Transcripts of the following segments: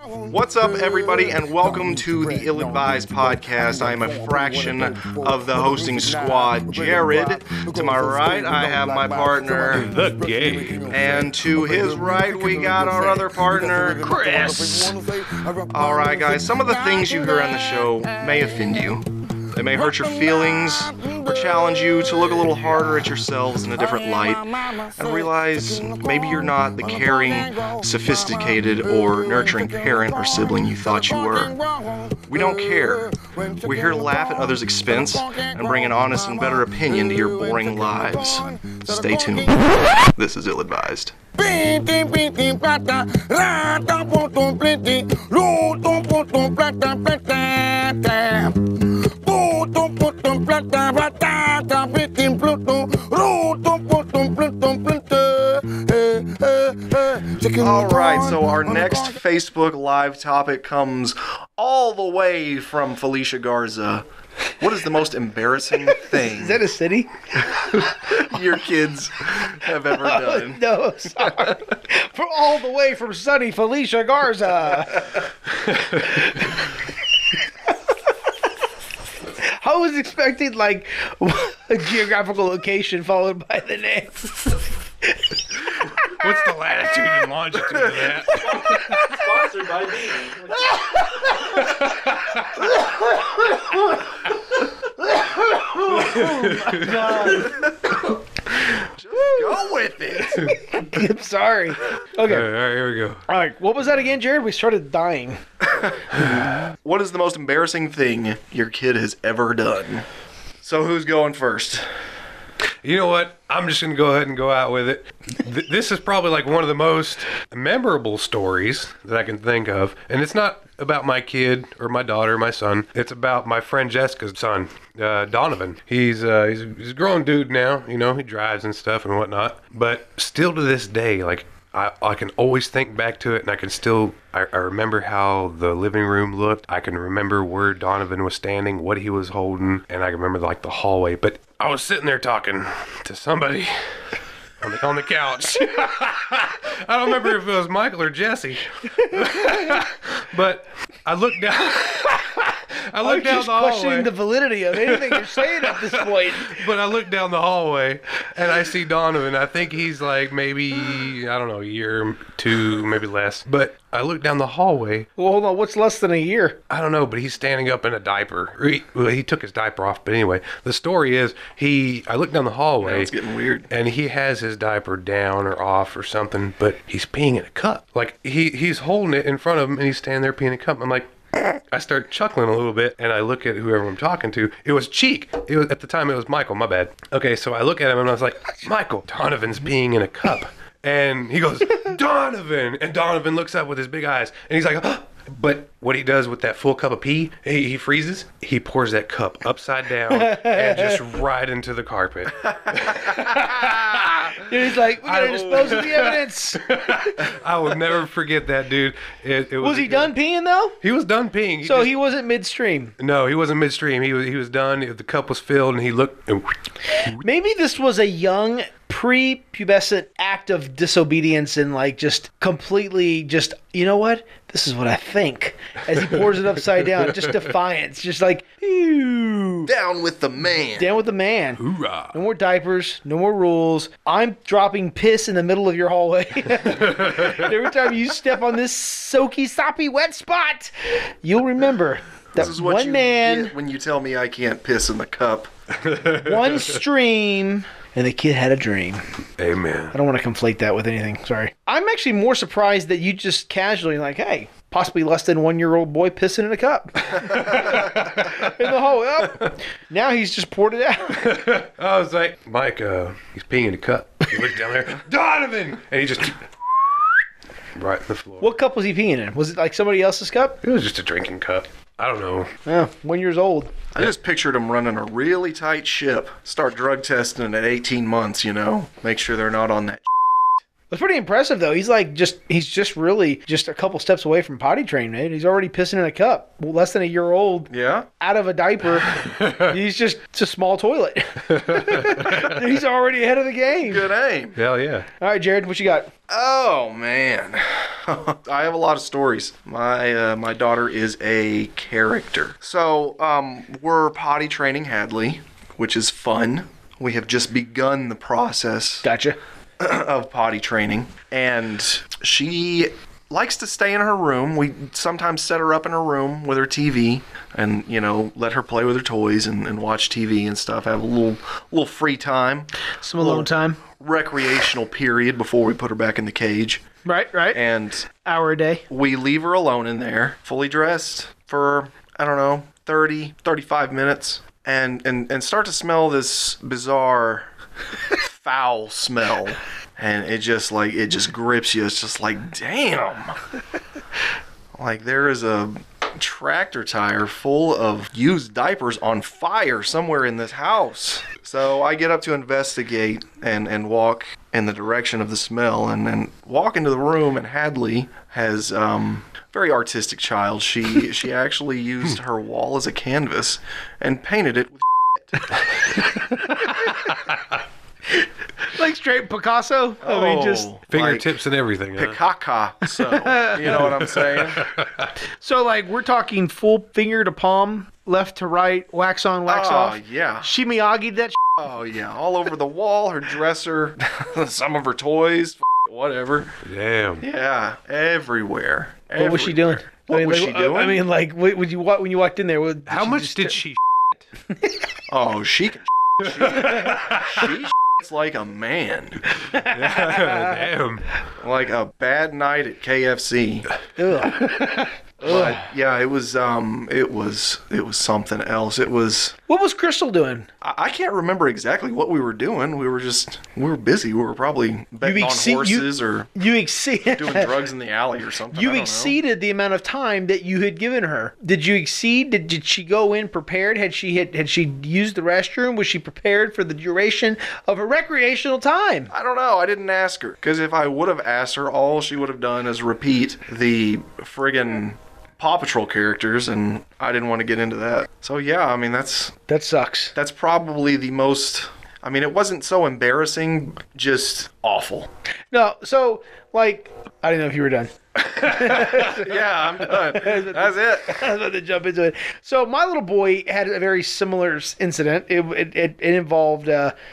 What's up, everybody, and welcome to the Ill-Advised Podcast. I am a fraction of the hosting squad, Jared. To my right, I have my partner, the Gabe. And to his right, we got our other partner, Chris. Alright, guys, some of the things you hear on the show may offend you. They may hurt your feelings or challenge you to look a little harder at yourselves in a different light and realize maybe you're not the caring, sophisticated, or nurturing parent or sibling you thought you were. We don't care. We're here to laugh at others' expense and bring an honest and better opinion to your boring lives. Stay tuned. This is Ill-Advised. Alright, so our next Facebook Live topic comes all the way from Felicia Garza. What is the most embarrassing thing Is that a city? your kids have ever done? No, sorry. For all the way from sunny Felicia Garza. I was expecting, like, a geographical location followed by the name. What's the latitude and longitude of that? Sponsored by me. Oh, my God. Just go with it. I'm sorry. Okay. All right, here we go. All right. What was that again, Jared? We started dying. What is the most embarrassing thing your kid has ever done? So who's going first? You know what? I'm just going to go ahead and go out with it. This is probably like one of the most memorable stories that I can think of. And it's not about my kid or my daughter or my son. It's about my friend Jessica's son, Donovan. He's a grown dude now. You know, he drives and stuff and whatnot. But still to this day, like, I can always think back to it, and I can still, I remember how the living room looked. I can remember where Donovan was standing, what he was holding, and I can remember, like, the hallway. But I was sitting there talking to somebody on the couch. I don't remember if it was Michael or Jesse. But I looked down. I looked down the hallway. Questioning the validity of anything you're saying at this point. But I look down the hallway and I see Donovan. I think he's like maybe, I don't know, a year or two, maybe less. But I look down the hallway. Well, hold on. What's less than a year? I don't know, but he's standing up in a diaper. He took his diaper off. But anyway, the story is I look down the hallway. Now it's getting weird. And he has his diaper down or off or something, but he's peeing in a cup. Like he's holding it in front of him and he's standing there peeing in a cup. I'm like, I start chuckling a little bit, and I look at whoever I'm talking to. It was Cheek. At the time, it was Michael. My bad. Okay, so I look at him, and I was like, Michael, Donovan's peeing in a cup. And he goes, Donovan! And Donovan looks up with his big eyes, and he's like, oh. But what he does with that full cup of pee, he freezes. He pours that cup upside down and just right into the carpet. Dude, he's like, we gotta dispose of the evidence. I will never forget that, dude. Was he done peeing, though? He was done peeing. He wasn't midstream? No, he wasn't midstream. He was done. The cup was filled, and he looked. Maybe this was a young, pre-pubescent act of disobedience and, like, just completely just, you know what? This is what I think. As he pours it upside down. Just defiance. Just like, ew. Down with the man. Down with the man. Hoorah. No more diapers. No more rules. I'm dropping piss in the middle of your hallway. Every time you step on this soaky, soppy, wet spot, you'll remember that This is what one man, get when you tell me I can't piss in the cup. one stream, and the kid had a dream. Amen. I don't want to conflate that with anything. Sorry. I'm actually more surprised that you just casually like, hey, possibly less than 1-year-old boy pissing in a cup. In the hole. Oh. Now he's just poured it out. I was like, Mike, he's peeing in a cup. He looked down there, Donovan! And he just right in the floor. What cup was he peeing in? Was it like somebody else's cup? It was just a drinking cup. I don't know. Yeah, 1 year old. I just pictured him running a really tight ship. Start drug testing at 18 months, you know? Make sure they're not on that It's pretty impressive though. He's just really just a couple steps away from potty training, man. He's already pissing in a cup. Well, less than a year old. Yeah. Out of a diaper. It's a small toilet. He's already ahead of the game. Good aim. Hell yeah. All right, Jared, what you got? Oh man, I have a lot of stories. My daughter is a character. So we're potty training Hadley, which is fun. We have just begun the process Gotcha. of potty training, and she likes to stay in her room. We sometimes set her up in her room with her TV and, let her play with her toys and watch TV and stuff. Have a little free time. Some alone time. Recreational period before we put her back in the cage. Right. And hour a day. we leave her alone in there, fully dressed for, 30, 35 minutes and start to smell this bizarre foul smell. And it just grips you. It's just like, damn. Like there is a tractor tire full of used diapers on fire somewhere in this house. So I get up to investigate and walk in the direction of the smell and walk into the room, and Hadley has very artistic child. She actually used her wall as a canvas and painted it with Like straight Picasso? Just Fingertips and everything. Huh? Pi-Caca. So, you know what I'm saying? so like we're talking full finger to palm, left to right, wax on, wax off. Oh, yeah. She Miyagi'd that Oh, yeah. All over the wall, her dresser, some of her toys, whatever. Damn. Yeah, everywhere. What was she doing? What was she doing? I mean, like, when you walked in there, How much did she? Oh, she can she shits like a man. Damn. Like a bad night at KFC. Ugh. But yeah, it was something else. It was. What was Crystal doing? I can't remember exactly what we were doing. We were busy. We were probably betting on horses or doing drugs in the alley or something. You exceeded the amount of time that you had given her. Did you exceed? Did she go in prepared? Had she used the restroom? Was she prepared for the duration of her recreational time? I don't know. I didn't ask her, because if I would have asked her, all she would have done is repeat the friggin' Paw Patrol characters, and I didn't want to get into that. So yeah, I mean that sucks. That's probably the most. I mean, it wasn't so embarrassing, just awful. No, so like I didn't know if you were done. Yeah, I'm done. That's it. I was about to jump into it. So my little boy had a very similar incident. It involved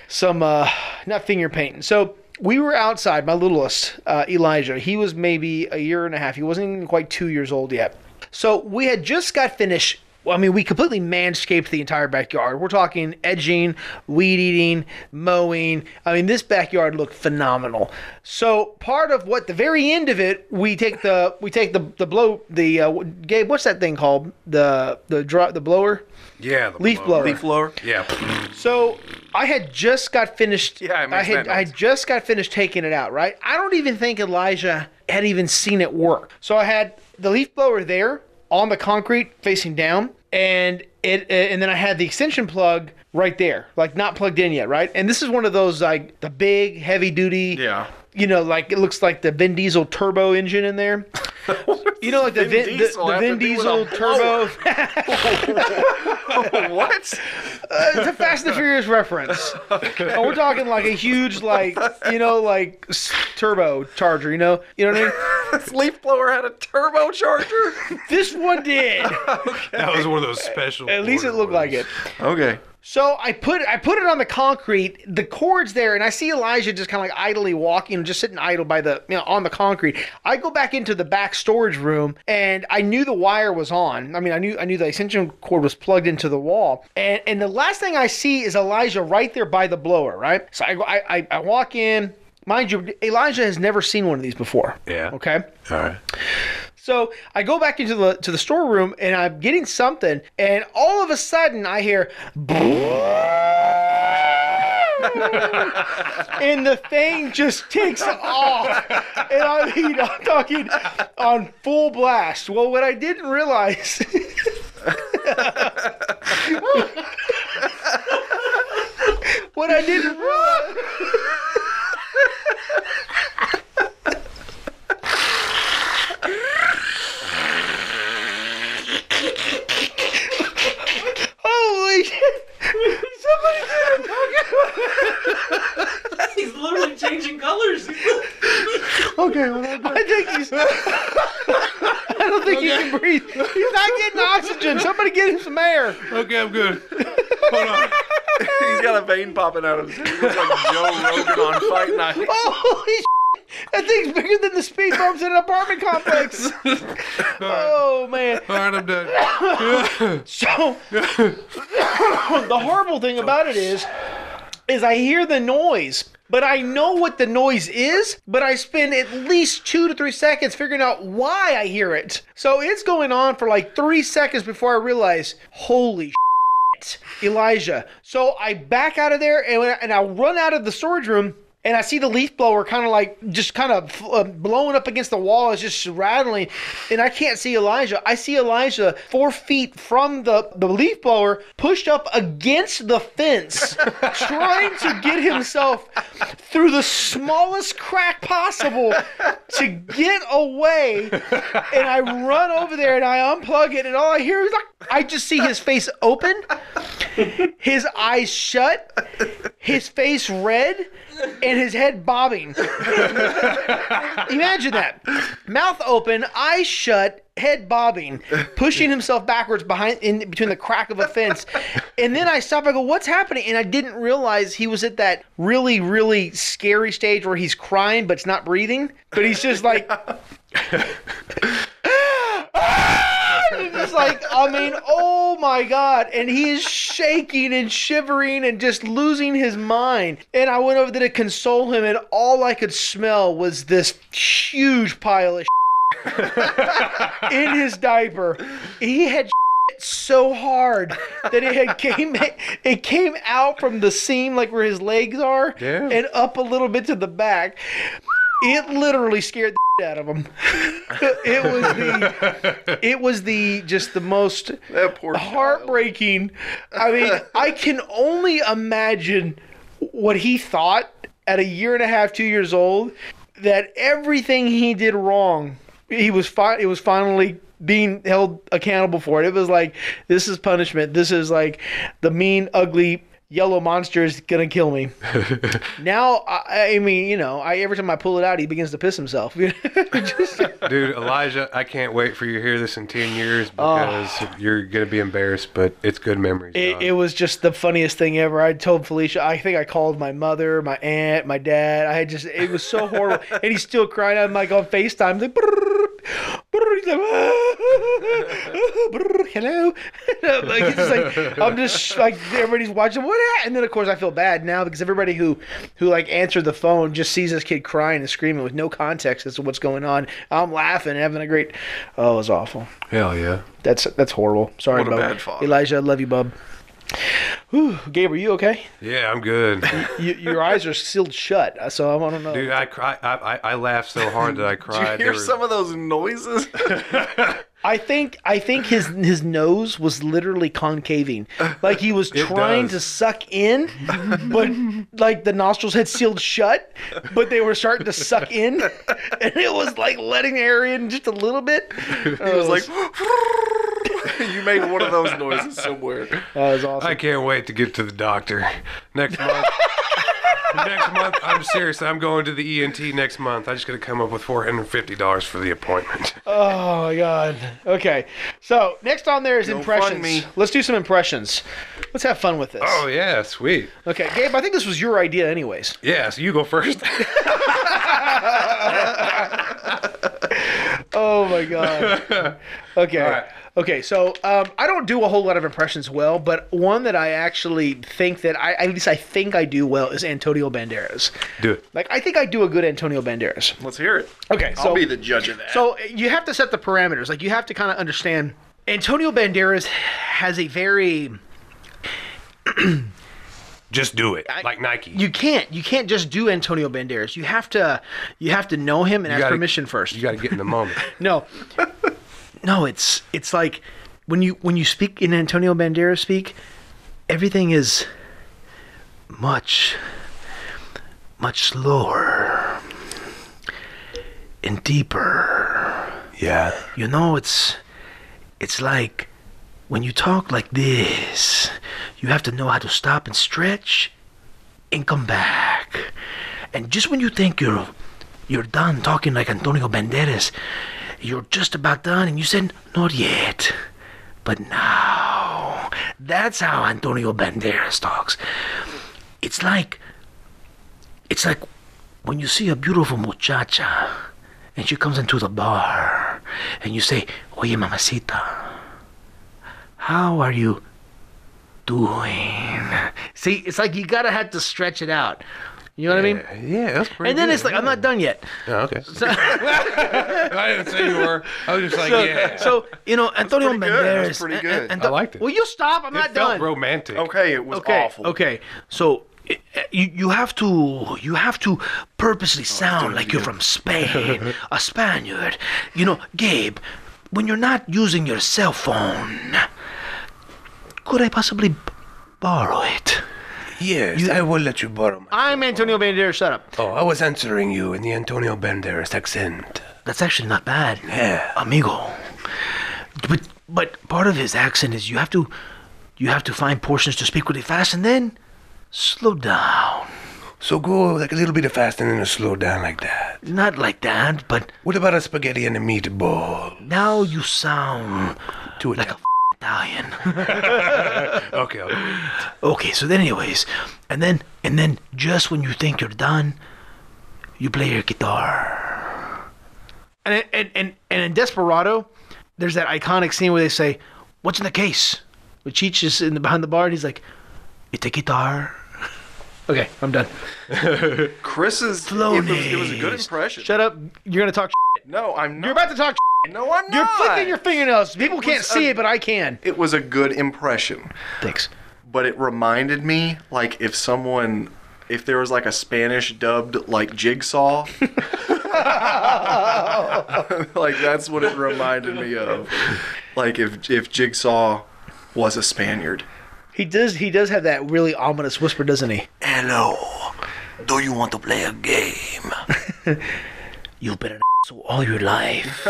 some not finger painting. So we were outside. My littlest, Elijah, he was maybe a year and a half. He wasn't even quite 2 years old yet. So we had just got finished. I mean, we completely manscaped the entire backyard. We're talking edging, weed eating, mowing. I mean, this backyard looked phenomenal. So part of the very end of it, we take the Gabe, what's that thing called? The blower? Yeah, the leaf blower. Leaf blower. Yeah. So I had just got finished. Yeah, I had just got finished taking it out. Right. I don't even think Elijah had even seen it work. So I had the leaf blower there on the concrete facing down, and then I had the extension plug right there, like not plugged in yet, right? And this is one of those like the big heavy duty. Yeah. Like it looks like the Vin Diesel turbo engine in there. Like the Vin Diesel turbo. What? It's a Fast and the Furious reference. Okay. Oh, we're talking like a huge, turbo charger. You know what I mean? This leaf blower had a turbocharger? This one did. Okay. That was one of those special. At least it looked like it. Okay. So I put it on the concrete, the cord's there, and I see Elijah just kind of like idly walking, just sitting idle by on the concrete. I go back into the back storage room, and I knew the wire was on. I mean, I knew the extension cord was plugged into the wall, and the last thing I see is Elijah right there by the blower, right? So I walk in. Mind you, Elijah has never seen one of these before. Yeah. Okay. All right. So I go back into the storeroom, and I'm getting something, and all of a sudden I hear, and the thing just takes off. And I'm talking on full blast. Well, what I didn't realize. What I didn't realize. Okay, well, I think he's. I don't think he can breathe. He's not getting oxygen. Somebody get him some air. okay, I'm good. Hold on. He's got a vein popping out of his head. He looks like Joe Rogan on Fight Night. Holy shit. That thing's bigger than the speed bumps in an apartment complex. Oh, man. All right, I'm done. So, the horrible thing about it is I hear the noise, but I know what the noise is, but I spend at least 2 to 3 seconds figuring out why I hear it. So it's going on for like 3 seconds before I realize, holy shit, Elijah. So I back out of there and I run out of the storage room. And I see the leaf blower kind of blowing up against the wall. It's just rattling. And I can't see Elijah. I see Elijah 4 feet from the leaf blower, pushed up against the fence, trying to get himself through the smallest crack possible to get away. And I run over there and I unplug it. And all I hear is I just see his face open, his eyes shut, his face red, and his head bobbing. Imagine that. Mouth open, eyes shut, head bobbing, pushing himself backwards in between the crack of a fence. And then I stop, I go, what's happening? And I didn't realize he was at that really, really scary stage where he's crying but it's not breathing. But he's just like... It's like, I mean, oh my God. And he is shaking and shivering and just losing his mind. And I went over there to console him, and all I could smell was this huge pile of in his diaper. He had so hard that it came out from the seam, like where his legs are, and up a little bit to the back. It literally scared the out of him. It was just the most heartbreaking. I mean, I can only imagine what he thought at 1.5 years, 2 years old, that everything he did wrong, it was finally being held accountable for it. It was like, this is punishment. This is like the mean, ugly yellow monster is gonna kill me. Now, I mean, every time I pull it out, he begins to piss himself. Dude, Elijah, I can't wait for you to hear this in 10 years because you're gonna be embarrassed, but it's good memories. It was just the funniest thing ever. I told Felicia, I think I called my mother, my aunt, my dad. It was so horrible. And he's still crying. I'm like on FaceTime, like, he's like, hello. I'm just like, everybody's watching. What happened? And then of course I feel bad now because everybody who like answered the phone just sees this kid crying and screaming with no context as to what's going on. I'm laughing and having a great. Oh, it was awful. Hell yeah. That's horrible. Sorry, what a bub. bad father. Elijah, I love you, bub. Whew. Gabe, are you okay? Yeah, I'm good. Your eyes are sealed shut, so I don't know. Dude, I laughed so hard that I cried. Did you hear some of those noises? I think his nose was literally concaving, like he was trying to suck in, but like the nostrils had sealed shut, but they were starting to suck in, and it was like letting air in just a little bit. It was like. You made one of those noises somewhere. That was awesome. I can't wait to get to the doctor next month. Next month, I'm serious. I'm going to the ENT next month. I just got to come up with $450 for the appointment. Oh my God. Okay. So next on there is impressions. Let's do some impressions. Let's have fun with this. Oh yeah, sweet. Okay, Gabe. I think this was your idea, anyways. Yeah. So you go first. Oh my God. Okay. All right. Okay, so I don't do a whole lot of impressions well, but one that I actually think that at least I think I do well is Antonio Banderas. Do it. Like, I think I do a good Antonio Banderas. Let's hear it. Okay, so I'll be the judge of that. So you have to set the parameters. Like, you have to kind of understand. Antonio Banderas has a very... Just do it, like Nike. You can't just do Antonio Banderas. You have to know him and ask permission first. You got to get in the moment. No, it's like when you speak in Antonio Banderas speak, everything is much slower and deeper. Yeah. It's like when you talk like this, you have to know how to stop and stretch and come back. And just when you think you're you're done talking like Antonio Banderas. You're just about done. And you said, not yet. But now. That's how Antonio Banderas talks. It's like when you see a beautiful muchacha and she comes into the bar and you say, oye, mamacita, how are you doing? See, it's like you gotta have to stretch it out. You know what I mean? Yeah, that's pretty And then good, it's like, I'm not done yet. Oh, okay. So, I didn't say you were. I was just like, so you know, Antonio pretty good. Banderas. That's pretty good. I liked it. Will you stop? I'm not It felt done. romantic. Okay, it was awful. Okay. So you have to purposely sound like you're from Spain, a Spaniard. You know, Gabe, when you're not using your cell phone, could I possibly borrow it? Yes, I will let you borrow my... I'm Antonio Banderas. Shut up. Oh, I was answering you in the Antonio Banderas accent. That's actually not bad. Yeah. Amigo. But part of his accent is you have to find portions to speak really fast and then slow down. So go like a little bit fast and then slow down like that. Not like that, but What about a spaghetti and a meatball? now you sound To it. like a Italian. Okay. Okay, so then anyways, and then just when you think you're done, you play your guitar. And in Desperado, there's that iconic scene where they say, "What's in the case?" With Cheech is behind the bar, and he's like, "It's a guitar." Okay, I'm done. Chris's Flonase. it was a good impression. Shut up. You're gonna talk. No, I'm not. You're about to talk. No, I'm not. You're flicking your fingernails. People can't was see a- it, but I can. It was a good impression, Thanks. but it reminded me like if there was like a Spanish dubbed like Jigsaw. Like that's what it reminded me of. Like if Jigsaw was a Spaniard. He does have that really ominous whisper, doesn't he? Hello. Do you want to play a game? You've been an asshole all your life.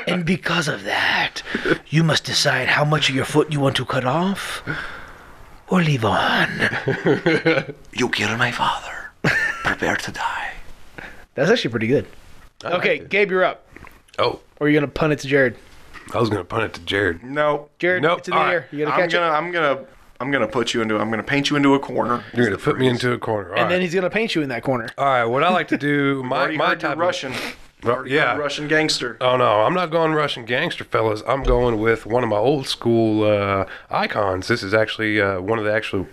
And because of that, you must decide how much of your foot you want to cut off or leave on. You killed my father. Prepare to die. That's actually pretty good. I Okay, liked it. Gabe, you're up. Oh, Or are you going to punt it to Jared? I was going to punt it to Jared. No. Jared, Nope. it's in the All right. air. You going to catch it? I'm gonna paint you into a corner. You're going to put me into a corner. All And right. then he's going to paint you in that corner. All right, what I like to do, my Already heard type you're Russian. Well, yeah. Russian gangster. Oh no, I'm not going Russian gangster, fellas. I'm going with one of my old school icons. This is actually one of the actual.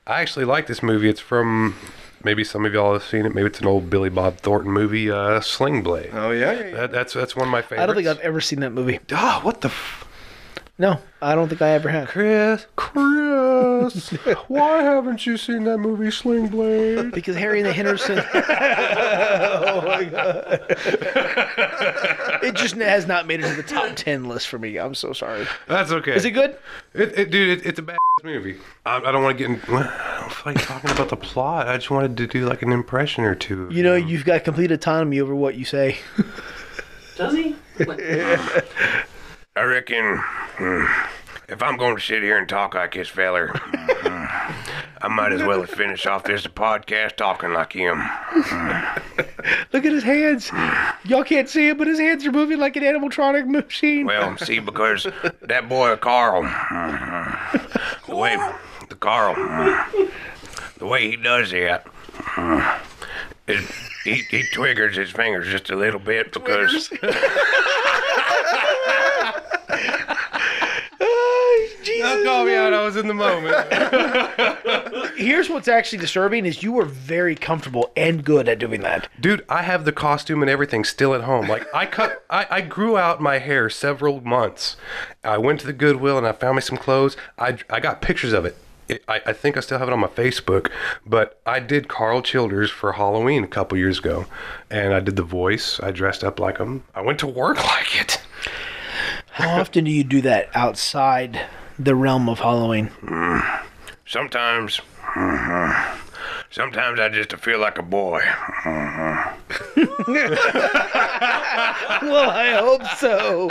I actually like this movie. It's from, maybe some of y'all have seen it. Maybe it's an old Billy Bob Thornton movie, Sling Blade. Oh yeah. That's one of my favorites. I don't think I've ever seen that movie. Ah, what the. No, I don't think I ever have. Chris, why haven't you seen that movie Sling Blade? Because Harry and the Henderson. Oh my god! It just has not made it to the top 10 list for me. I'm so sorry. That's okay. Is it good? Dude, it's a bad movie. I don't want to get in. I don't feel like talking about the plot. I just wanted to do like an impression or two. You know, you've got complete autonomy over what you say. Does he? I reckon if I'm going to sit here and talk like this feller, I might as well finish off this podcast talking like him. Look at his hands. Y'all can't see it, but his hands are moving like an animatronic machine. Well, see, because that boy Carl, the way he does that, he triggers his fingers just a little bit because. Don't call me out. I was in the moment. Here's what's actually disturbing is you were very comfortable and good at doing that. Dude, I have the costume and everything still at home. Like I grew out my hair several months. I went to the Goodwill and I found me some clothes. I got pictures of it. I think I still have it on my Facebook, but I did Carl Childers for Halloween a couple years ago, and I did the voice. I dressed up like him. I went to work like it. How often do you do that outside the realm of Halloween? Sometimes I just feel like a boy. Well, I hope so.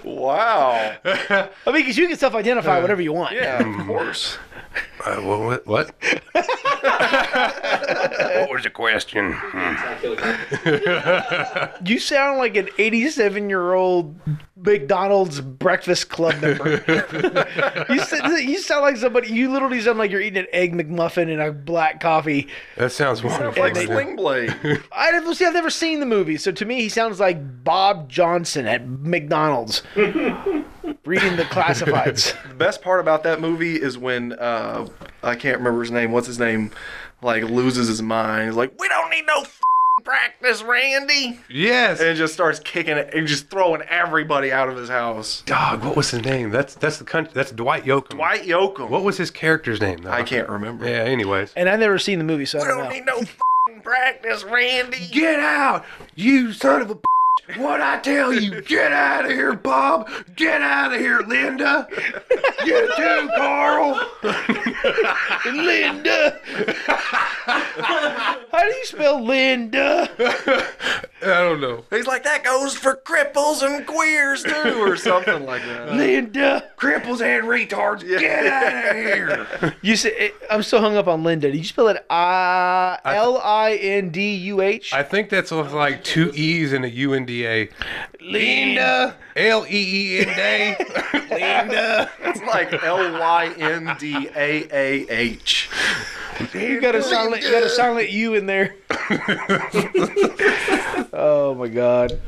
Wow. I mean, because you can self-identify whatever you want. Yeah, of course. What? What was the question? You sound like an 87-year-old McDonald's Breakfast Club member. you sound like somebody. You literally sound like you're eating an egg McMuffin and a black coffee. That sounds wonderful. Like Sling Blade. I've never seen the movie, so to me, he sounds like Bob Johnson at McDonald's reading the classifieds. The best part about that movie is when I can't remember his name. What's his name? Like loses his mind. He's like, "We don't need no practice, Randy." Yes. And just starts kicking it and just throwing everybody out of his house. Dog, what was his name? That's the country. That's Dwight Yoakam. Dwight Yoakam. What was his character's name, though? I can't remember. Yeah, anyways. And I've never seen the movie, so I We don't don't know. need no practice, Randy. Get out, you son of a bitch. What I tell you, get out of here, Bob. Get out of here, Linda. You too, Carl. Linda. How do you spell Linda? I don't know. He's like, that goes for cripples and queers too, or something like that. Linda. Cripples and retards, get out of here. You say I'm so hung up on Linda. Did you spell it Linduh? I think that's like 2 E's and a U-N-D-A. Linda. L-E-E-N-D-A. Linda. It's like Lyndaah. You got a silent U in there. Oh my God.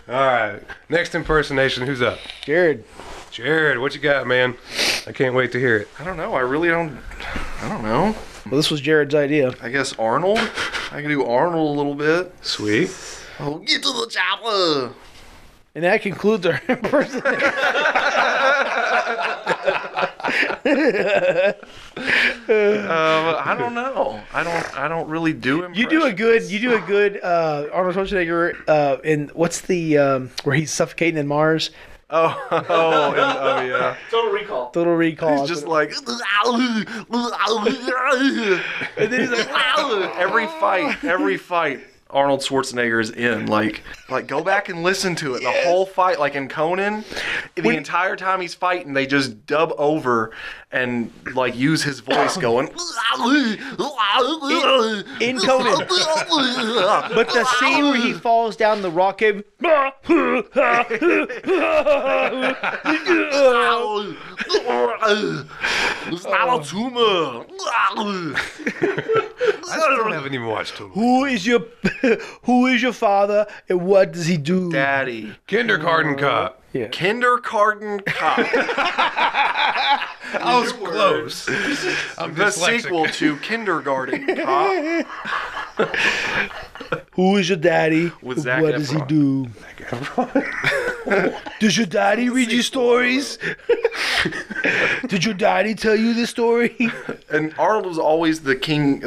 All right. Next impersonation. Who's up? Jared. Jared, what you got, man? I can't wait to hear it. I don't know. I don't know. Well, this was Jared's idea. I guess Arnold. I can do Arnold a little bit. Sweet. Oh, get to the chopper. And that concludes our impersonation. I don't know. I don't really do You do a good Arnold Schwarzenegger in what's the where he's suffocating in Mars? Oh yeah. Total Recall. Total Recall. He's just like, and then he's like, every fight. Arnold Schwarzenegger is in. Like go back and listen to it. The whole fight, like in Conan, the entire time he's fighting, they just dub over and like use his voice going in Conan. But the scene where he falls down the rock cave. It's not a tumor. I still haven't even watched it. Who is your father and what does he do? Daddy. Kindergarten Cop. Yeah. Kindergarten Cop. I was close. I'm The dyslexic. sequel to Kindergarten Cop. Who is your daddy? With and Zac what does he Efron. do? Does your daddy read you stories? Did your daddy tell you this story? And Arnold was always the king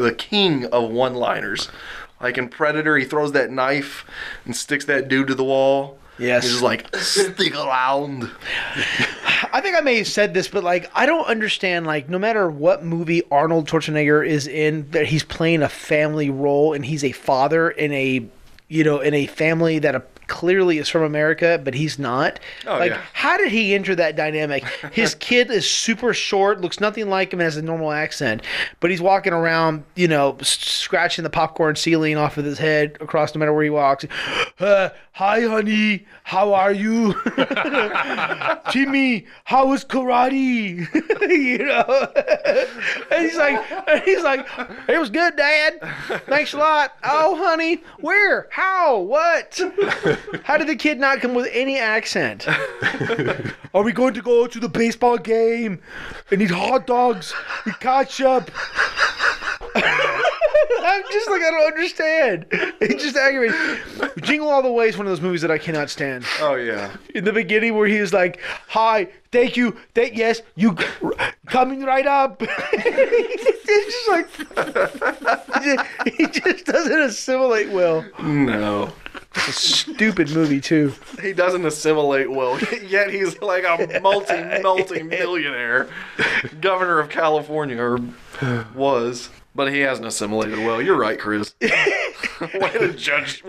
of one-liners. Like in Predator, he throws that knife and sticks that dude to the wall. Yes. He's just like, stick around. I think I may have said this, but like I don't understand. Like no matter what movie Arnold Schwarzenegger is in, that he's playing a family role and he's a father in a family that clearly is from America, but he's not. Oh, like, yeah. how did he enter that dynamic? His kid is super short, looks nothing like him, and has a normal accent, but he's walking around, scratching the popcorn ceiling off of his head across no matter where he walks. Hi, honey. How are you? Jimmy, how was karate? And he's like, it was good, Dad. Thanks a lot. Oh, honey, where? How? What? How did the kid not come with any accent? Are we going to go to the baseball game and eat hot dogs and ketchup? I'm just like, I don't understand. It just aggravates. Jingle All the Way is one of those movies that I cannot stand. Oh, yeah. In the beginning where he was like, hi, thank you, yes, you coming right up. It's just like, he just doesn't assimilate well. No. It's a stupid movie, too. He doesn't assimilate well, yet he's like a multi-millionaire. Governor of California, or was. But he hasn't assimilated well. You're right, Chris. Way to judge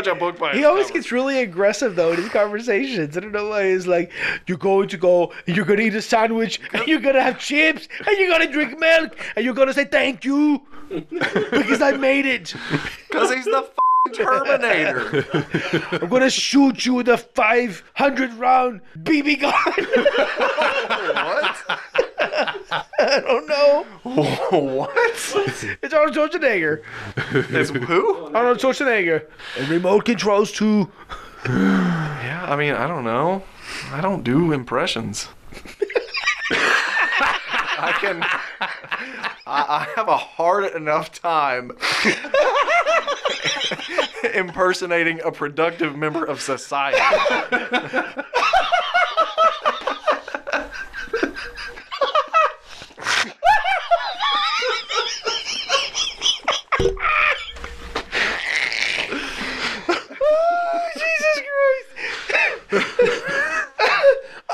a book by its He always cover. gets really aggressive though in his conversations. I don't know why. He's like, "You're going to go, and you're gonna eat a sandwich, and you're gonna have chips, and you're gonna drink milk, and you're gonna say thank you because I made it. Because he's the Terminator. I'm gonna shoot you with a 500-round BB gun." What? I don't know. What? It's Arnold Schwarzenegger. It's who? Arnold Schwarzenegger. And remote controls too. Yeah, I mean, I don't know. I don't do impressions. I have a hard enough time impersonating a productive member of society.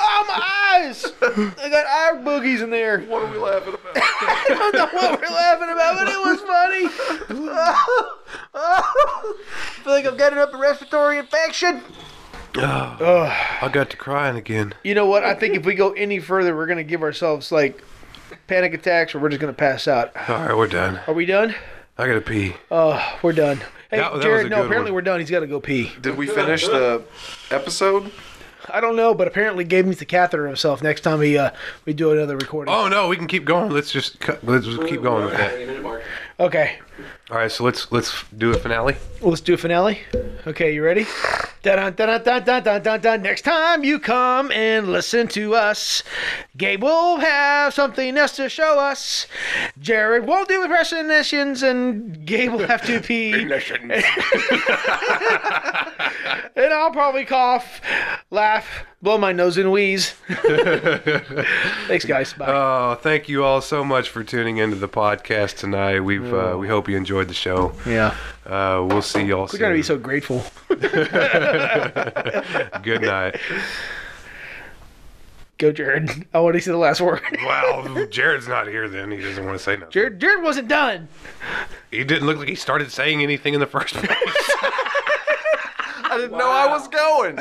Oh, my eyes! I got eye boogies in there. What are we laughing about? I don't know what we're laughing about, but it was funny. I feel like I'm getting up a respiratory infection. I got to crying again. You know what? I think if we go any further, we're going to give ourselves, like, panic attacks or we're just going to pass out. All right, we're done. Are we done? I gotta pee. Oh, we're done. Hey, That was Jared, a no, good apparently one. we're done. He's got to go pee. Did we finish the episode? I don't know, but apparently Gabe needs to catheter himself next time we do another recording. Oh no, we can keep going. Let's just keep going with that. 30-minute mark. Okay. All right, so let's do a finale. Let's do a finale. Okay, you ready? Dun, dun, dun, dun, dun, dun, dun. Next time you come and listen to us, Gabe will have something else to show us. Jared won't do impersonations, and Gabe will have to pee. And I'll probably cough, laugh, blow my nose, and wheeze. Thanks, guys. Bye. Oh, thank you all so much for tuning into the podcast tonight. We hope you enjoyed the show. Yeah. We'll see y'all We're soon. going to be so grateful. Good night. Go, Jared. I want to see the last word. Wow, Jared's not here then. He doesn't want to say nothing. Jared wasn't done. He didn't look like he started saying anything in the first place. I didn't know I was going.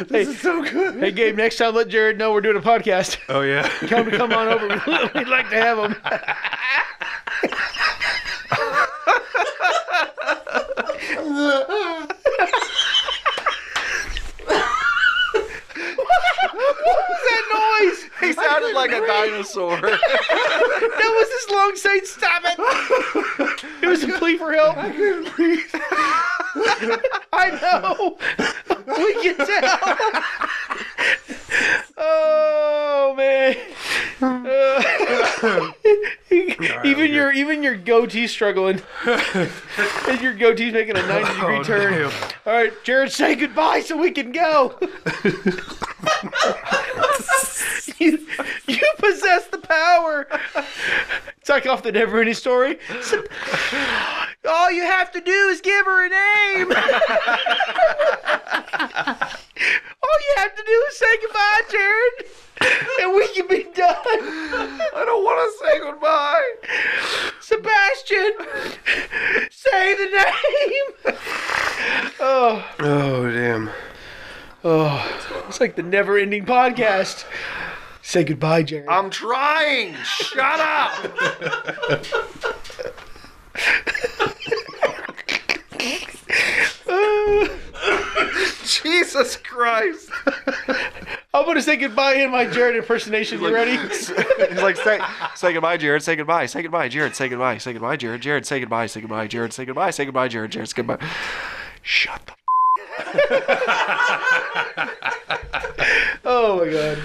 This is so good. Hey, Gabe, next time let Jared know we're doing a podcast. Oh, yeah? Come on over. We'd like to have him. What was that noise? He sounded like a dinosaur. That was this long saying, "Stop it!" It was a plea for help. I couldn't breathe. I know. We can tell. Oh man. Even your goatee's struggling. And your goatee's making a 90-degree turn. Damn. All right, Jared, say goodbye so we can go. You possess the power. It's like off the Never-Ending Story. All you have to do is give her a name. All you have to do is say goodbye, Jared, and we can be done. I don't want to say goodbye. Sebastian, say the name. Oh, damn. oh, it's like the Never-Ending Podcast. Say goodbye, Jared. I'm trying. Shut up. Jesus Christ. I'm going to say goodbye in my Jared impersonation. You ready? He's like, say goodbye, Jared. Say goodbye. Say goodbye, Jared. Say goodbye. Say goodbye, Jared. Jared, say goodbye. Say goodbye, Jared. Say goodbye. Say goodbye, Jared. Jared, say goodbye. Shut the Oh, my God.